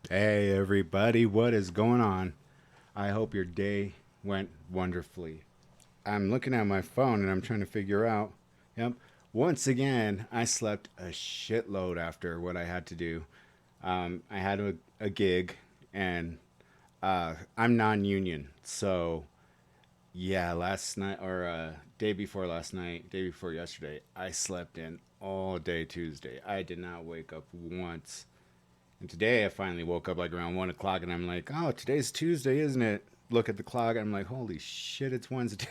Hey everybody, what is going on? I hope your day went wonderfully. I'm looking at my phone and I'm trying to figure out. Yep, once again, I slept a shitload after what I had to do. I had a gig and I'm non union. So, yeah, last night or day before last night, day before yesterday, I slept in all day Tuesday. I did not wake up once. And today I finally woke up like around 1 o'clock and I'm like, oh, today's Tuesday, isn't it? Look at the clock. I'm like, holy shit, it's Wednesday.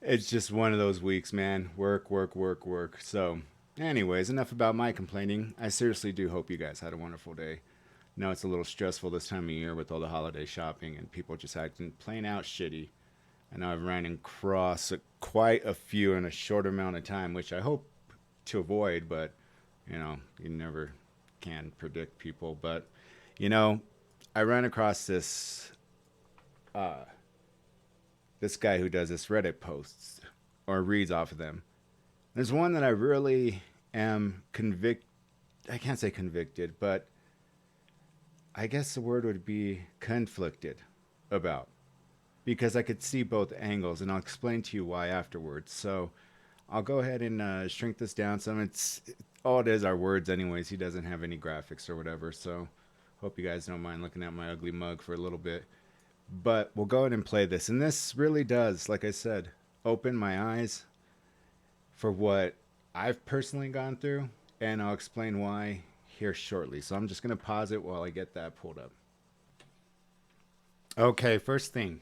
It's just one of those weeks, man. Work, work, work, work. So, anyways, enough about my complaining. I seriously do hope you guys had a wonderful day. No, it's a little stressful this time of year with all the holiday shopping and people just acting plain out shitty. I know I've ran across quite a few in a short amount of time, which I hope to avoid, but you never can predict people. But you know, I ran across uh, this guy who does this Reddit posts or reads off of them. There's one that I really am convict. I can't say convicted, but I guess the word would be conflicted about because I could see both angles, and I'll explain to you why afterwards. So I'll go ahead and shrink this down some. It's all it is are words, anyways. He doesn't have any graphics or whatever, so hope you guys don't mind looking at my ugly mug for a little bit. But we'll go ahead and play this, and this really does, like I said, open my eyes for what I've personally gone through, and I'll explain why here shortly. So I'm just gonna pause it while I get that pulled up. Okay, first thing,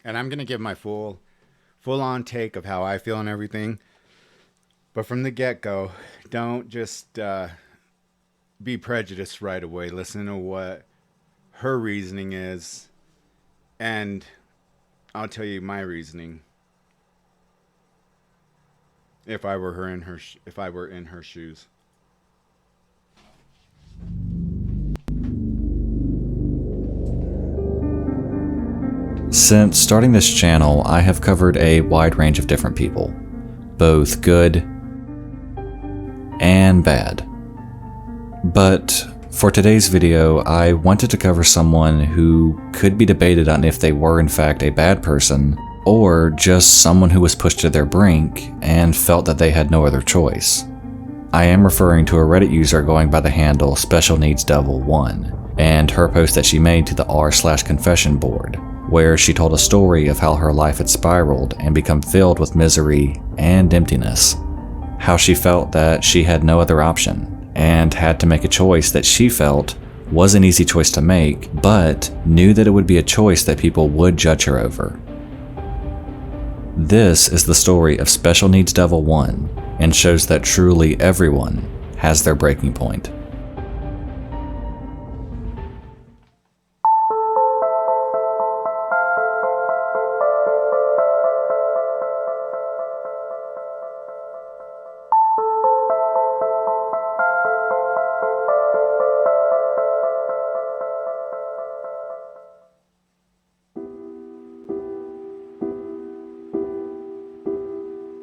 and I'm gonna give my full on take of how I feel and everything. But from the get go, don't just be prejudiced right away. Listen to what her reasoning is, and I'll tell you my reasoning if I were if I were in her shoes. Since starting this channel, I have covered a wide range of different people, both good and bad. But for today's video, I wanted to cover someone who could be debated on if they were in fact a bad person, or just someone who was pushed to their brink and felt that they had no other choice. I am referring to a Reddit user going by the handle Special Needs Devil 1, and her post that she made to the r/confession board, where she told a story of how her life had spiraled and become filled with misery and emptiness. How she felt that she had no other option and had to make a choice that she felt was an easy choice to make, but knew that it would be a choice that people would judge her over. This is the story of Special Needs Devil 1 and shows that truly everyone has their breaking point.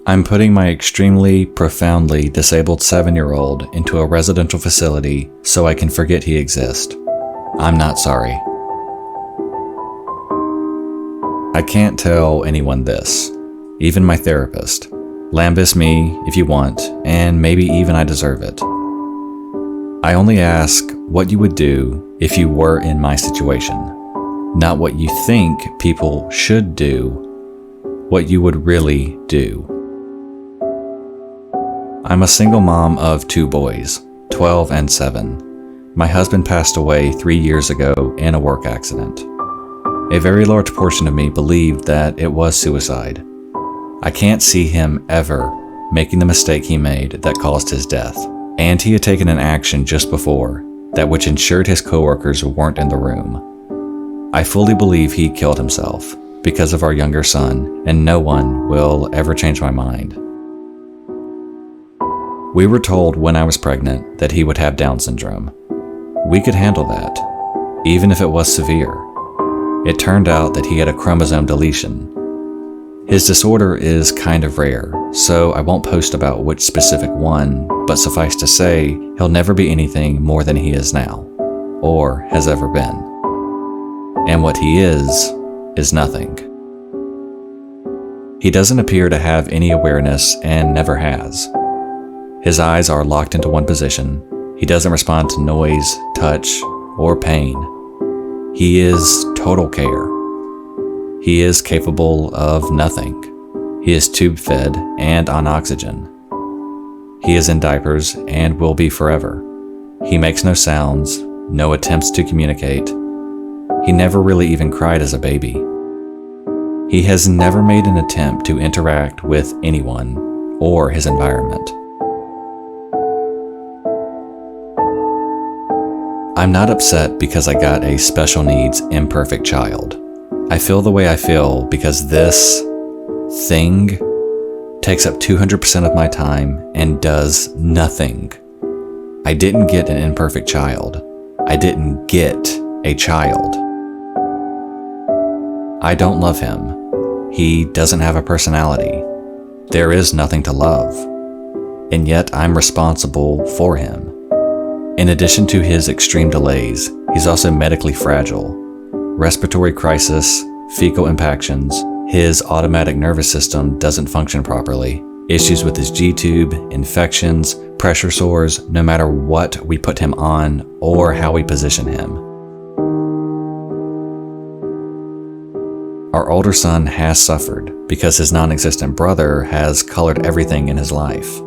I'm putting my extremely, profoundly disabled 7-year-old into a residential facility so I can forget he exists. I'm not sorry. I can't tell anyone this, even my therapist. Lambaste me if you want, and maybe even I deserve it. I only ask what you would do if you were in my situation, not what you think people should do, what you would really do. I'm a single mom of 2 boys, 12 and 7. My husband passed away 3 years ago in a work accident. A very large portion of me believed that it was suicide. I can't see him ever making the mistake he made that caused his death. And he had taken an action just before that which ensured his coworkers weren't in the room. I fully believe he killed himself because of our younger son, and no one will ever change my mind. We were told when I was pregnant that he would have Down syndrome. We could handle that, even if it was severe. It turned out that he had a chromosome deletion. His disorder is kind of rare, so I won't post about which specific one, but suffice to say, he'll never be anything more than he is now, or has ever been. And what he is nothing. He doesn't appear to have any awareness and never has. His eyes are locked into one position. He doesn't respond to noise, touch, or pain. He is total care. He is capable of nothing. He is tube fed and on oxygen. He is in diapers and will be forever. He makes no sounds, no attempts to communicate. He never really even cried as a baby. He has never made an attempt to interact with anyone or his environment. I'm not upset because I got a special needs imperfect child. I feel the way I feel because this thing takes up 200% of my time and does nothing. I didn't get an imperfect child. I didn't get a child. I don't love him. He doesn't have a personality. There is nothing to love. And yet I'm responsible for him. In addition to his extreme delays, he's also medically fragile. Respiratory crisis, fecal impactions, his automatic nervous system doesn't function properly, issues with his G-tube, infections, pressure sores, no matter what we put him on or how we position him. Our older son has suffered because his non-existent brother has colored everything in his life.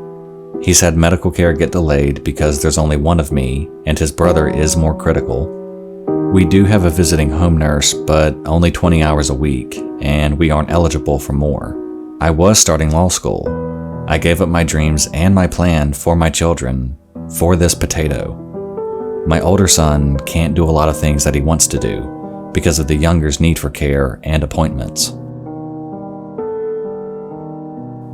He's had medical care get delayed because there's only one of me and his brother is more critical. We do have a visiting home nurse, but only 20 hours a week, and we aren't eligible for more. I was starting law school. I gave up my dreams and my plan for my children for this potato. My older son can't do a lot of things that he wants to do because of the younger's need for care and appointments.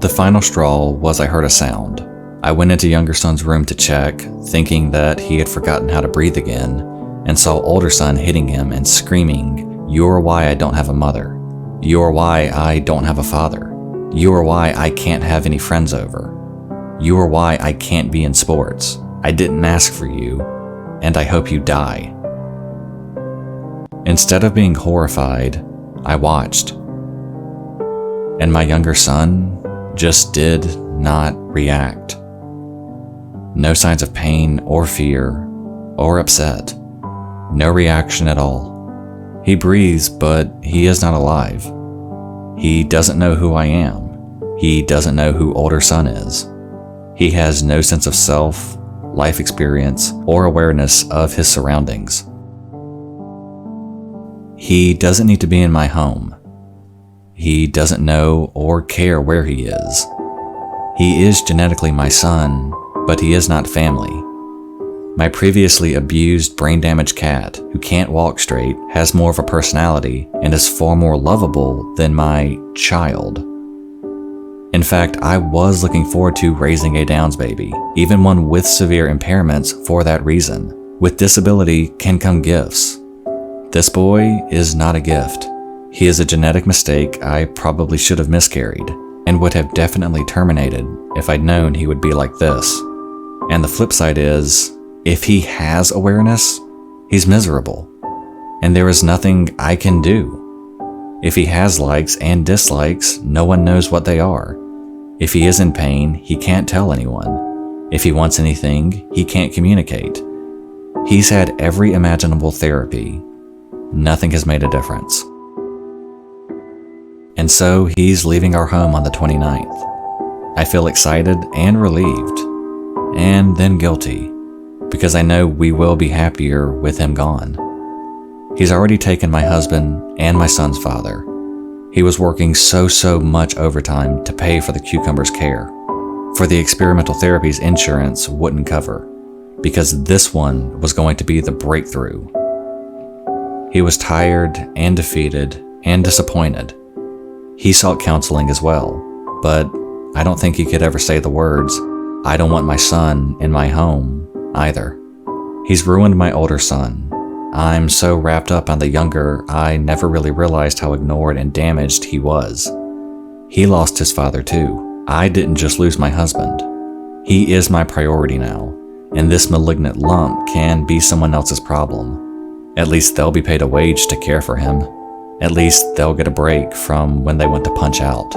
The final straw was I heard a sound. I went into younger son's room to check, thinking that he had forgotten how to breathe again, and saw older son hitting him and screaming, "You're why I don't have a mother. You're why I don't have a father. You're why I can't have any friends over. You're why I can't be in sports. I didn't ask for you, and I hope you die." Instead of being horrified, I watched. And my younger son just did not react. No signs of pain or fear or upset. No reaction at all. He breathes, but he is not alive. He doesn't know who I am. He doesn't know who older son is. He has no sense of self, life experience, or awareness of his surroundings. He doesn't need to be in my home. He doesn't know or care where he is. He is genetically my son, but he is not family. My previously abused, brain-damaged cat, who can't walk straight, has more of a personality and is far more lovable than my child. In fact, I was looking forward to raising a Downs baby, even one with severe impairments for that reason. With disability can come gifts. This boy is not a gift. He is a genetic mistake I probably should have miscarried, and would have definitely terminated if I'd known he would be like this. And the flip side is, if he has awareness, he's miserable, and there is nothing I can do. If he has likes and dislikes, no one knows what they are. If he is in pain, he can't tell anyone. If he wants anything, he can't communicate. He's had every imaginable therapy. Nothing has made a difference. And so he's leaving our home on the 29th. I feel excited and relieved, and then guilty, because I know we will be happier with him gone. He's already taken my husband and my son's father. He was working so much overtime to pay for the cucumber's care, for the experimental therapies insurance wouldn't cover, because this one was going to be the breakthrough. He was tired and defeated and disappointed. He sought counseling as well, but I don't think he could ever say the words, "I don't want my son in my home," either. He's ruined my older son. I'm so wrapped up on the younger, I never really realized how ignored and damaged he was. He lost his father too. I didn't just lose my husband. He is my priority now, and this malignant lump can be someone else's problem. At least they'll be paid a wage to care for him. At least they'll get a break from when they want to punch out.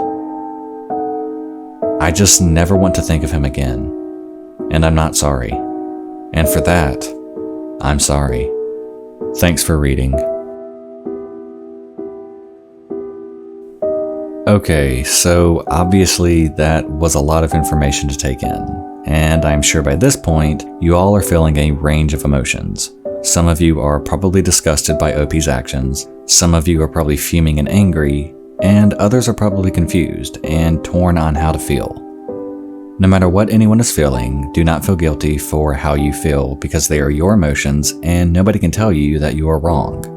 I just never want to think of him again, and I'm not sorry. And for that, I'm sorry. Thanks for reading. Okay, so obviously that was a lot of information to take in, and I'm sure by this point, you all are feeling a range of emotions. Some of you are probably disgusted by OP's actions, some of you are probably fuming and angry, and others are probably confused and torn on how to feel. No matter what anyone is feeling, do not feel guilty for how you feel because they are your emotions and nobody can tell you that you are wrong.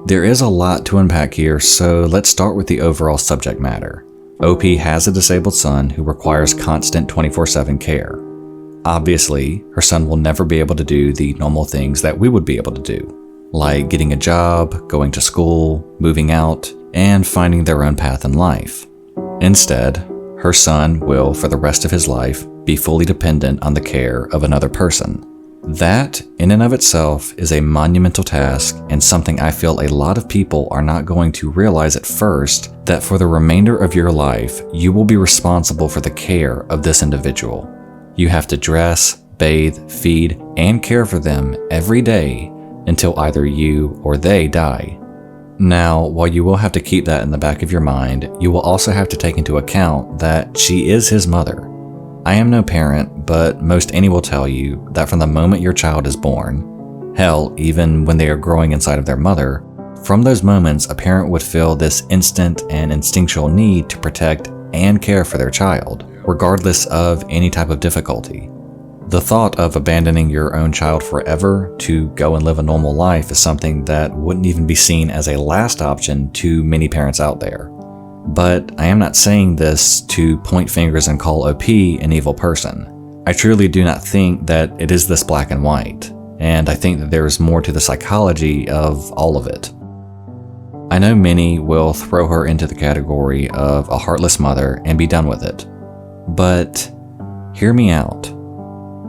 There is a lot to unpack here, so let's start with the overall subject matter. OP has a disabled son who requires constant 24/7 care. Obviously, her son will never be able to do the normal things that we would be able to do, like getting a job, going to school, moving out, and finding their own path in life. Instead, her son will, for the rest of his life, be fully dependent on the care of another person. That, in and of itself, is a monumental task and something I feel a lot of people are not going to realize at first, that for the remainder of your life, you will be responsible for the care of this individual. You have to dress, bathe, feed, and care for them every day until either you or they die. Now, while you will have to keep that in the back of your mind, you will also have to take into account that she is his mother. I am no parent, but most any will tell you that from the moment your child is born, hell, even when they are growing inside of their mother, from those moments a parent would feel this instant and instinctual need to protect and care for their child, regardless of any type of difficulty. The thought of abandoning your own child forever to go and live a normal life is something that wouldn't even be seen as a last option to many parents out there. But I am not saying this to point fingers and call OP an evil person. I truly do not think that it is this black and white, and I think that there is more to the psychology of all of it. I know many will throw her into the category of a heartless mother and be done with it. But hear me out.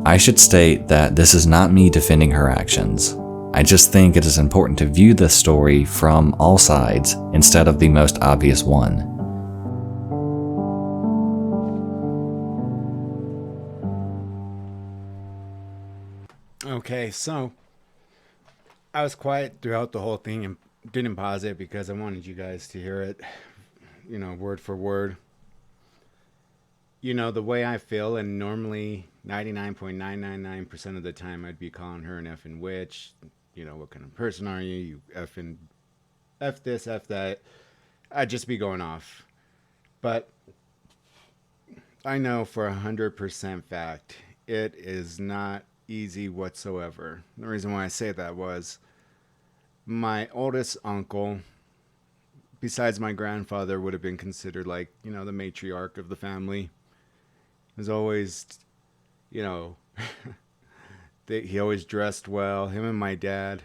I should state that this is not me defending her actions. I just think it is important to view this story from all sides instead of the most obvious one. Okay, so I was quiet throughout the whole thing and didn't pause it because I wanted you guys to hear it, word for word. The way I feel, and normally 99.999% of the time I'd be calling her an effing witch. What kind of person are you? You effing F this, F that. I'd just be going off. But I know for 100% fact, it is not easy whatsoever. The reason why I say that was my oldest uncle, besides my grandfather, would have been considered like, the matriarch of the family. Was always, he always dressed well. Him and my dad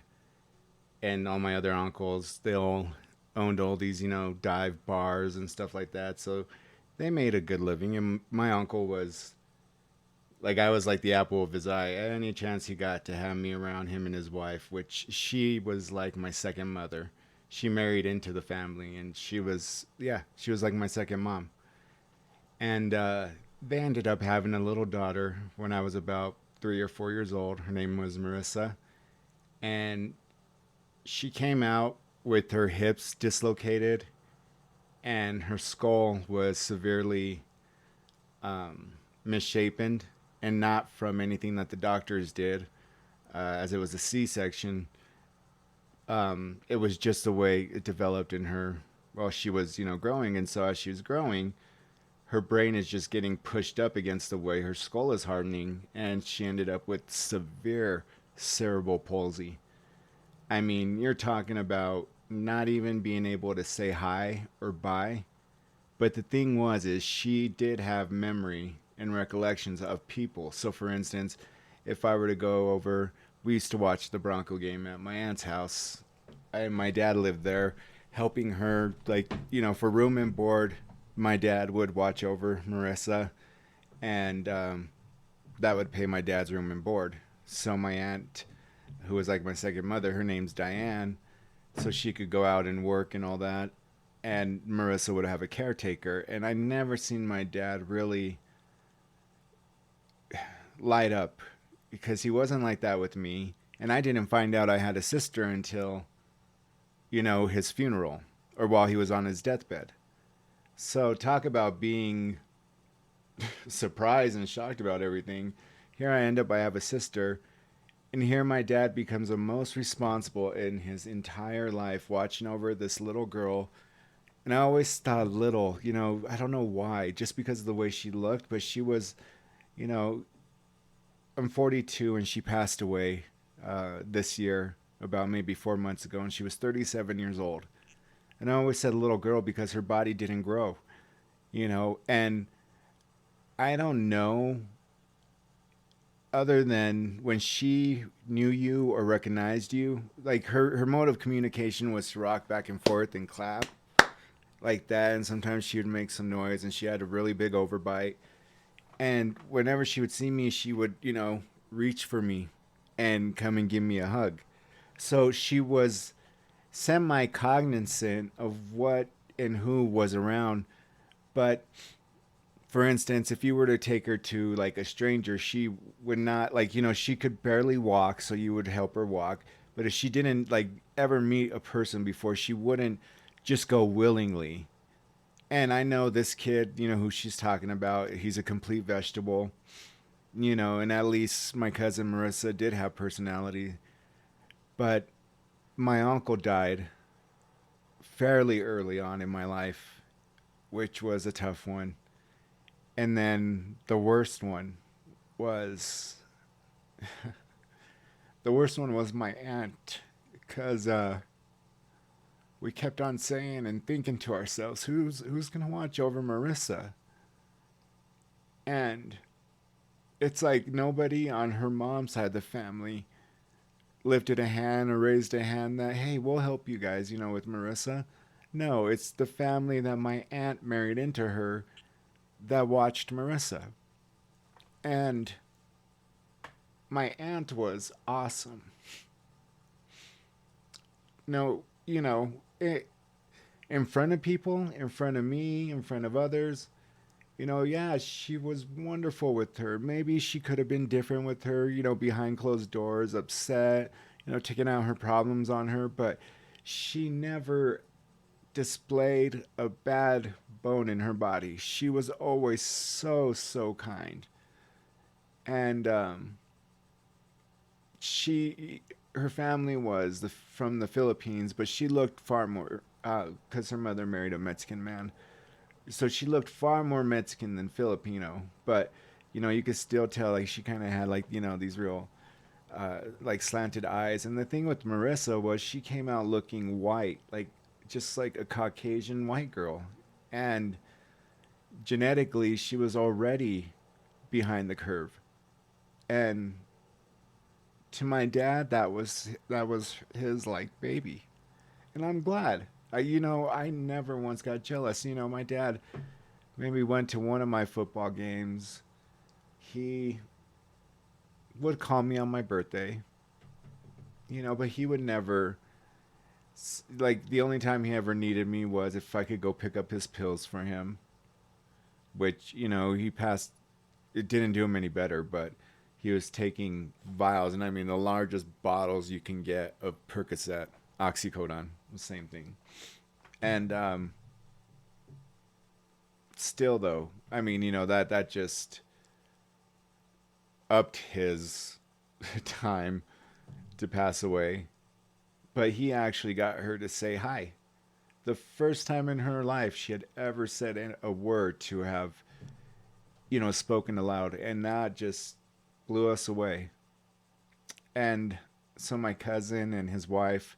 and all my other uncles, they all owned all these, dive bars and stuff like that. So they made a good living. And my uncle was I was like the apple of his eye. Any chance he got to have me around, him and his wife, which she was like my second mother. She married into the family, and she was like my second mom. And they ended up having a little daughter when I was about 3 or 4 years old. Her name was Marissa. And she came out with her hips dislocated, and her skull was severely misshapen, and not from anything that the doctors did, as it was a C-section. It was just the way it developed in her while she was, growing. And so as she was growing, her brain is just getting pushed up against the way her skull is hardening, and she ended up with severe cerebral palsy. I mean, you're talking about not even being able to say hi or bye. But the thing is she did have memory and recollections of people. So for instance, if I were to go over, we used to watch the Bronco game at my aunt's house. My dad lived there, helping her, for room and board my dad would watch over Marissa, and that would pay my dad's room and board. So my aunt, who was like my second mother, her name's Diane, so she could go out and work and all that. And Marissa would have a caretaker. And I never seen my dad really light up because he wasn't like that with me. And I didn't find out I had a sister until, his funeral or while he was on his deathbed. So talk about being surprised and shocked about everything. Here I end up, I have a sister. And here my dad becomes the most responsible in his entire life, watching over this little girl. And I always thought little, I don't know why, just because of the way she looked, but she was, you know, I'm 42 and she passed away this year, about maybe 4 months ago, and she was 37 years old. And I always said little girl because her body didn't grow, and I don't know other than when she knew you or recognized you, like her mode of communication was to rock back and forth and clap like that, and sometimes she would make some noise, and she had a really big overbite. And whenever she would see me, she would, reach for me and come and give me a hug. So she was semi cognizant of what and who was around. But for instance, if you were to take her to like a stranger, she would not, like, she could barely walk, so you would help her walk. But if she didn't like ever meet a person before, she wouldn't just go willingly. And I know this kid, who she's talking about, he's a complete vegetable, and at least my cousin Marissa did have personality. But my uncle died fairly early on in my life, which was a tough one. And then was the worst one was my aunt, because we kept on saying and thinking to ourselves, who's gonna watch over Marissa? And it's like nobody on her mom's side of the family lifted a hand or raised a hand that, hey, we'll help you guys, with Marissa. No, it's the family that my aunt married into her that watched Marissa. And my aunt was awesome. No, in front of people, in front of me, in front of others, yeah, she was wonderful with her. Maybe she could have been different with her, behind closed doors, upset, taking out her problems on her, but she never displayed a bad bone in her body. She was always so, so kind. And her family was from the Philippines, but she looked far more, because her mother married a Mexican man. So she looked far more Mexican than Filipino, but you could still tell like she kind of had like these real like slanted eyes. And the thing with Marissa was she came out looking white, like just like a Caucasian white girl, and genetically she was already behind the curve. And to my dad, that was his like baby, and I'm glad. I never once got jealous. My dad maybe went to one of my football games. He would call me on my birthday, but he would never, like, the only time he ever needed me was if I could go pick up his pills for him, which, he passed. It didn't do him any better, but he was taking vials, and I mean the largest bottles you can get of Percocet, oxycodone, the same thing. And still though, I mean, that just upped his time to pass away. But he actually got her to say hi. The first time in her life she had ever said a word to have, spoken aloud, and that just blew us away. And so my cousin and his wife,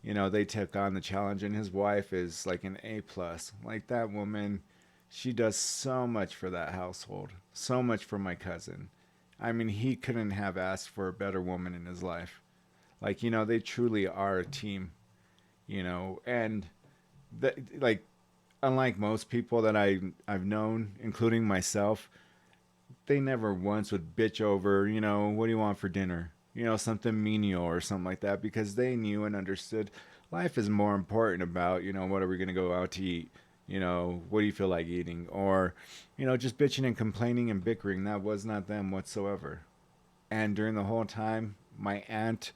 they took on the challenge, and his wife is like an A plus. Like, that woman, she does so much for that household, so much for my cousin. I mean, he couldn't have asked for a better woman in his life. Like, they truly are a team, and like unlike most people that I've known, including myself, they never once would bitch over, what do you want for dinner? Something menial or something like that, because they knew and understood life is more important about, what are we going to go out to eat? What do you feel like eating? Or, just bitching and complaining and bickering. That was not them whatsoever. And during the whole time, my aunt,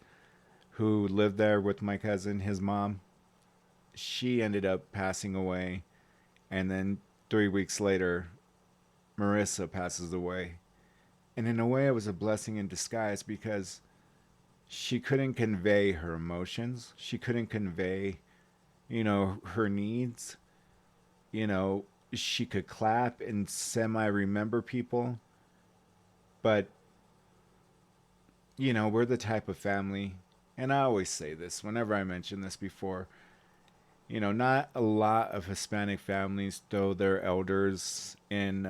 who lived there with my cousin, his mom, she ended up passing away. And then 3 weeks later, Marissa passes away. And in a way, it was a blessing in disguise because she couldn't convey her emotions. She couldn't convey, her needs. You know, she could clap and semi remember people. But, we're the type of family, and I always say this whenever I mention this before, not a lot of Hispanic families throw their elders in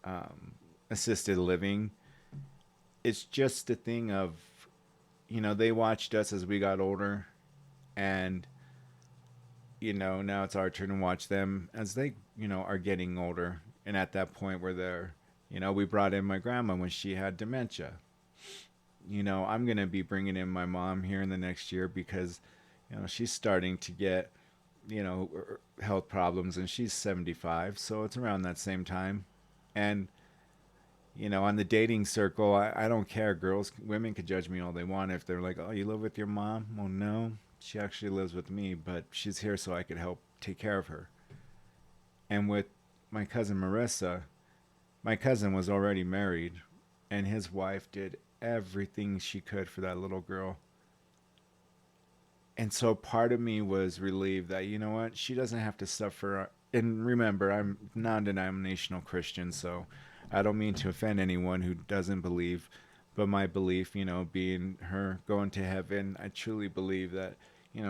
um, assisted living. It's just a thing of, they watched us as we got older, and, now it's our turn to watch them as they, are getting older. And at that point where they're, we brought in my grandma when she had dementia. I'm going to be bringing in my mom here in the next year because, she's starting to get, health problems, and she's 75. So it's around that same time. And, on the dating circle, I don't care. Women could judge me all they want if they're like, oh, you live with your mom? Well, no, she actually lives with me, but she's here so I could help take care of her. And with my cousin Marissa, my cousin was already married, and his wife did everything she could for that little girl. And so part of me was relieved that, what, she doesn't have to suffer. And remember, I'm non-denominational Christian, so I don't mean to offend anyone who doesn't believe, but my belief, being her going to heaven, I truly believe that,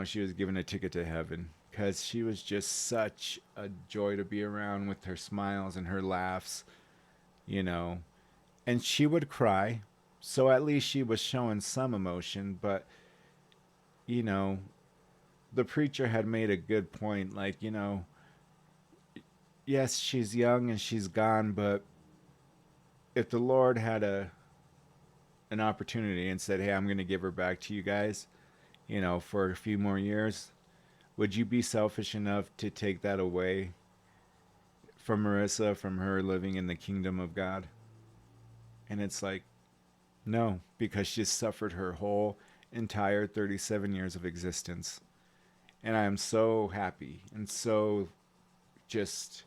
she was given a ticket to heaven because she was just such a joy to be around with her smiles and her laughs, you know. And she would cry, so at least she was showing some emotion, but, you know, the preacher had made a good point, like, yes, she's young and she's gone, but if the Lord had an opportunity and said, "Hey, I'm going to give her back to you guys, for a few more years," would you be selfish enough to take that away from Marissa, from her living in the kingdom of God? And it's like, no, because she's suffered her whole entire 37 years of existence. And I am so happy and so just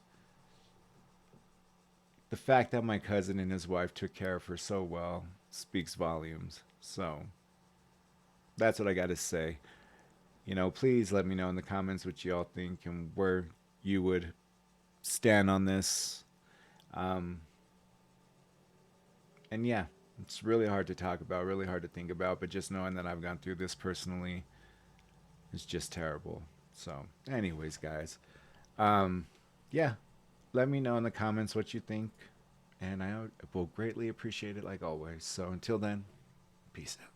the fact that my cousin and his wife took care of her so well speaks volumes. So that's what I got to say. Please let me know in the comments what you all think and where you would stand on this. Um, and yeah, it's really hard to talk about, really hard to think about, but just knowing that I've gone through this personally is just terrible. So, anyways, guys, um, yeah, let me know in the comments what you think, and I will greatly appreciate it like always. So, until then, peace out.